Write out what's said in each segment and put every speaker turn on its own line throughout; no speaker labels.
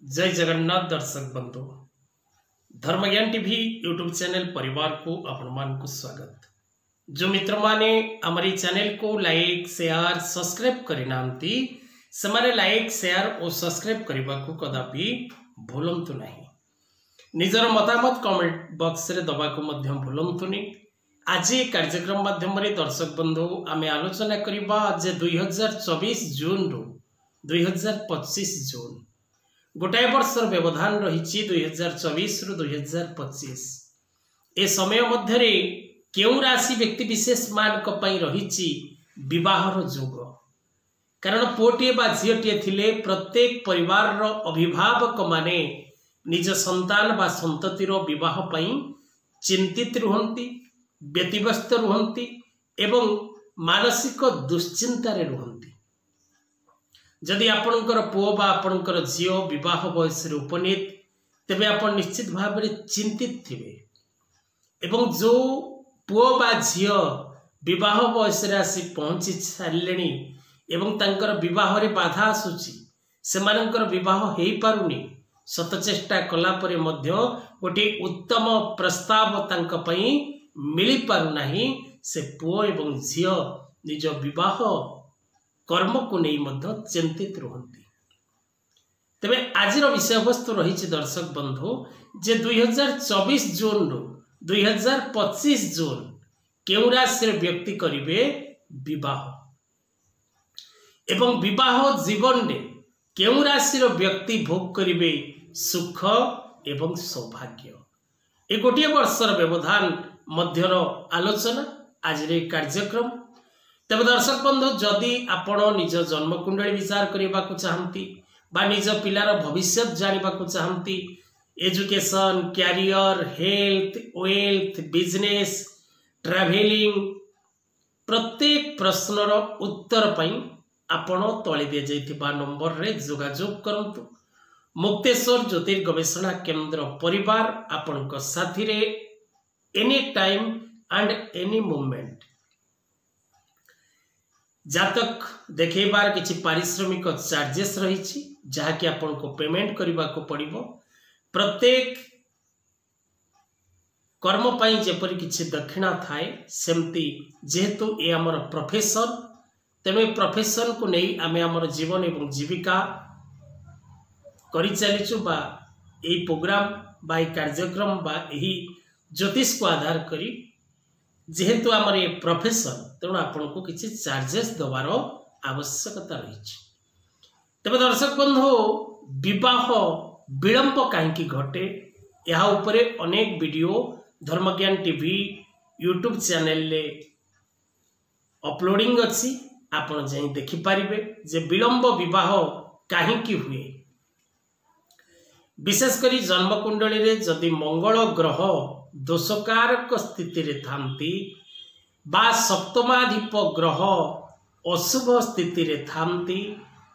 जय जगन्नाथ दर्शक बंधु धर्मज्ञान टीवी यूट्यूब चैनल परिवार को आपण मान को स्वागत। जो मित्र माने हमारी चैनल को लाइक शेयर सब्सक्राइब करिनांती समाने लाइक शेयर और सब्सक्राइब करबा को कदापि भूलंतु नहीं। निजर मतामत कमेंट बॉक्स रे दबा को मध्यम भूलंतुनी। आज कार्यक्रम माध्यम रे दर्शक बंधु आमे आलोचना करिबा जे 2024 जून रु 2025 जून गोटाए वर्षर व्यवधान रही 2024 रु 2025 ए समय मध्य केउ राशि व्यक्ति विशेष मान रही विवाहर जोग। कारण पुओटीए बा झीओटीए थिले प्रत्येक परिवार रो अभिभावक माने निज संतान बा संततिर विवाह पई चिंतित रुहंती, व्यतिव्यस्त रुहंती एवं मानसिक दुश्चिंतारे रुहंती। जदि आपणकर पुओ बा आपणकर झीओ विवाह बयस उपनीत तेबे आपण निश्चित भाव में चिंतित थिबे एवं जो पुओ बा झीओ विवाह बयस आसी पहुंची सारिलेनी एवं तांकर विवाह रे बाधा आसुची, सेमानंकर विवाह हेई पारुनी, सत चेष्टा कला परे मध्य गोटे उत्तम प्रस्ताव तांक पई मिली पारु नाही। से पुओ एवं झीओ निज विवाह कर्म को नहीं मध्य चिंतित रुहंती। तेबे आजिर विषय वस्तु रही दर्शक बंधु जे 2024 जून रु 2025 जून केउ राशि व्यक्ति करिवे विवाह एवं विवाह जीवन रे केउ राशि व्यक्ति भोग करिवे सुख एवं सौभाग्य। ए गोटे वर्षर व्यवधान मध्यर आलोचना आज कार्यक्रम। तब दर्शक बंधु जदि आपण निज जन्मकुंडली विचार करने को चाहती बा निज पिलार भविष्य जानवा को चाहती, education, career, health, wealth, business, travelling प्रत्येक प्रश्नर उत्तर पई आपण तले दि जाइथिबा नंबर रे जोगाजोग करंतु। मुक्तेश्वर ज्योतिर गवेषणा केंद्र परिवार आपणक साथी रे any time and any moment. जातक देखेबार किछि पारिश्रमिक चार्जेस रही जहाँकि आपण को पेमेंट करने को पड़िबो। प्रत्येक कर्म पाई जेपरि किछि दक्षिणा थाए सेमती जेहेतु ए हमर प्रोफेशन तेणु प्रोफेशन को नहीं आमे हमर जीवन एवं जीविका करि चलिछु बा एई प्रोग्राम बा एई कार्यक्रम बा एही ज्योतिष को आधार करी जेहेतु आमर ये प्रोफेशन तेणु आपण को किसी चार्जेस दबार आवश्यकता रही। तेज दर्शक बंधु विवाह विलंब कहीं घटे या उपरे अनेक वीडियो धर्मज्ञान टीवी यूट्यूब चैनल ले अपलोडिंग अच्छी आपण जाई देखि पारिबे जे विलंब विवाह कहीं हुए। विशेषकर जन्मकुंडली रे जदि मंगल ग्रह दोषकारक स्थिति रे थांती बा सप्तमाधिप ग्रह अशुभ स्थिति रे थांती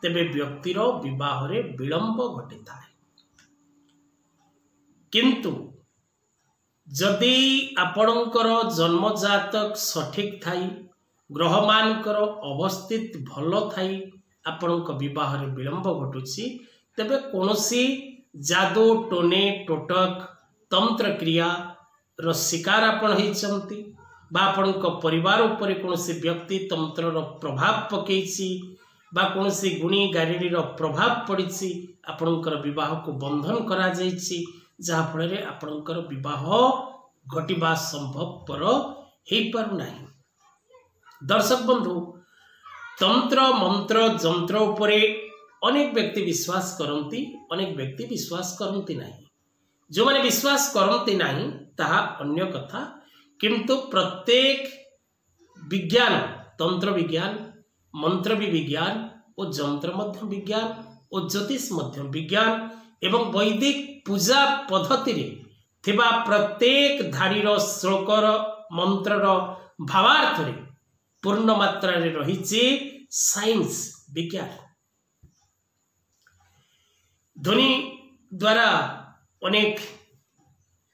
तेबे व्यक्तिर विवाह रे विलंब घटी थाए। किंतु जदि आपणकर जन्म जातक सठिक थाई ग्रह मानकर अवस्थित भल थाई आपणक विवाह रे विलंब घटुची तेबे कोनोसी जादू टोने टोटक तंत्र क्रिया रो शिकार आपण होइचंती बा आपणक परिवार उपर कोनोसी व्यक्ति तंत्र रो प्रभाव पकेइची बा कोनोसी गुणी गारिडी रो प्रभाव पड़िची आपणकर विवाह को बंधन करा जाइची जहा फल रे आपणकर विवाह घटिबा संभवपर हेइ पारु नाही। दर्शक बंधु तंत्र मंत्र जंत्र उपरे अनेक व्यक्ति विश्वास करती, अनेक व्यक्ति विश्वास करती नहीं। जो माने विश्वास करती नहीं ताहा अन्य कथा, किंतु प्रत्येक विज्ञान तंत्र विज्ञान मंत्र भी विज्ञान और जंत्र मध्य विज्ञान और ज्योतिष मध्य विज्ञान एवं वैदिक पूजा पद्धति रे थिबा प्रत्येक धाड़ीर श्लोकर मंत्रर भावार्थ रे पूर्ण मात्रा रे रहिछि साइंस विज्ञान। ध्वनि द्वारा अनेक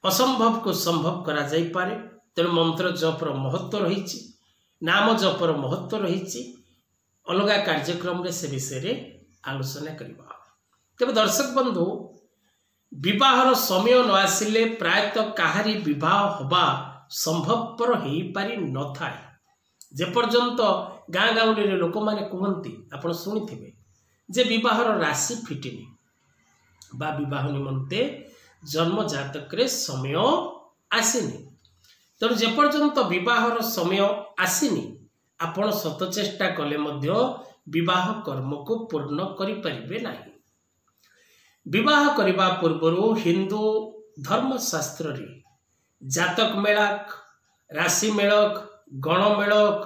असंभव को संभव करा जाई पारे। तेणु मंत्र जपर महत्व रही, नाम जपर महत्व रही। अलग कार्यक्रम रे से विषय रे आलोचना करबा। तेज दर्शक बंधु विवाहर समय न आसिले प्रायतः काहारी विवाह हवा संभवपर हो पारि न थाए। जेपर्यंत गाँ गाउली लोक मैंने कहती आपण शुणी जे विवाहर राशि फिटिनी बा विवाह निमंते जन्म जातक समय आसीनी। तेणु जेपर्यंत विवाहर समय आसीनी आपण शत चेष्टा कले मध्य विवाह कर्म को पूर्ण करिपारिबे नाही। विवाह करने पूर्व हिंदू धर्मशास्त्र रे जातक मेलक, राशि मेलक, गण मेलक,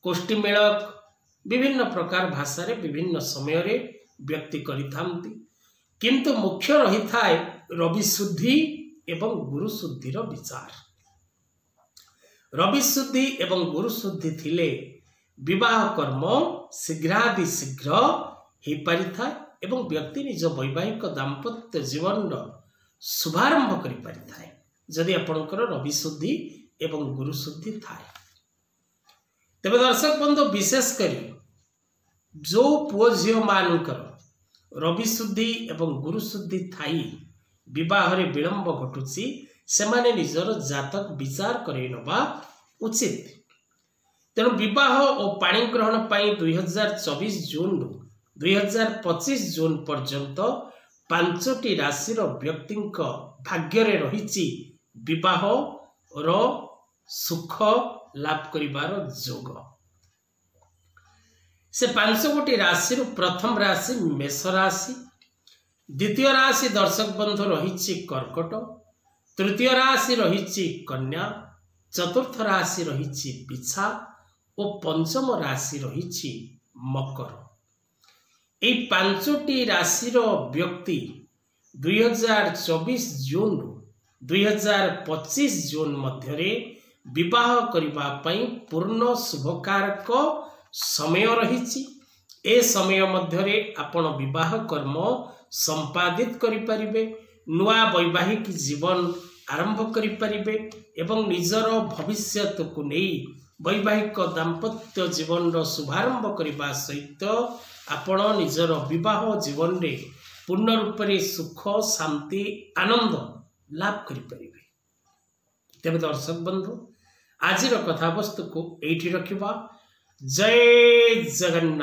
कोष्ठी मेलक विभिन्न प्रकार भाषा रे विभिन्न समय रे व्यक्ति करिथांती, किंतु मुख्य रही थाए रवि शुद्धि एवं गुरु शुद्धिर विचार। रवि शुद्धि एवं गुरु शुद्धि थिले विवाह कर्म शीघ्रादि शीघ्र हो पारि थाए एवं व्यक्ति निज वैवाहिक दाम्पत्य जीवन शुभारंभ करि पारि थाए जदि आपणकर रवि शुद्धि एवं गुरु शुद्धि थाए। तेबे दर्शक बंधु विशेषकर जो पुओ झील मानकर रवि शुद्धि एवं गुरु शुद्धि थाई विवाह रे विलंब घटुची सेमाने निजर जातक विचार करे नबा उचित। तेणु विवाह और पाणी ग्रहण पाई 2024 जून 2025 जून पर्यंत 5टी राशि व्यक्ति भाग्य रे रहिछि विवाह रो सुख लाभ करिबार जोग। से 5 गोटी राशि प्रथम राशि मेष राशि, द्वितीय राशि दर्शक बंधु रही कर्कट, तृतीय राशि रही कन्या, चतुर्थ राशि रही बिछा और पंचम राशि रही मकर। यह 5टी राशि व्यक्ति 2024 जून 2025 जून मध्य विवाह करबा पई पूर्ण शुभकारक समय रही। ए समय मध्य आपण विवाह कर्म संपादित करिपारिबे, नुआ वैवाहिक जीवन आरंभ करिपारिबे एवं निजर भविष्यत को नहीं वैवाहिक दाम्पत्य जीवन शुभारंभ करने सहित आपण निजर विवाह जीवन रे पूर्ण रूप से सुख शांति आनंद लाभ करिपारिबे। तेबे दर्शक बंधु आजिर कथावस्तु को एठी रखिबा। जय जगन्नाथ।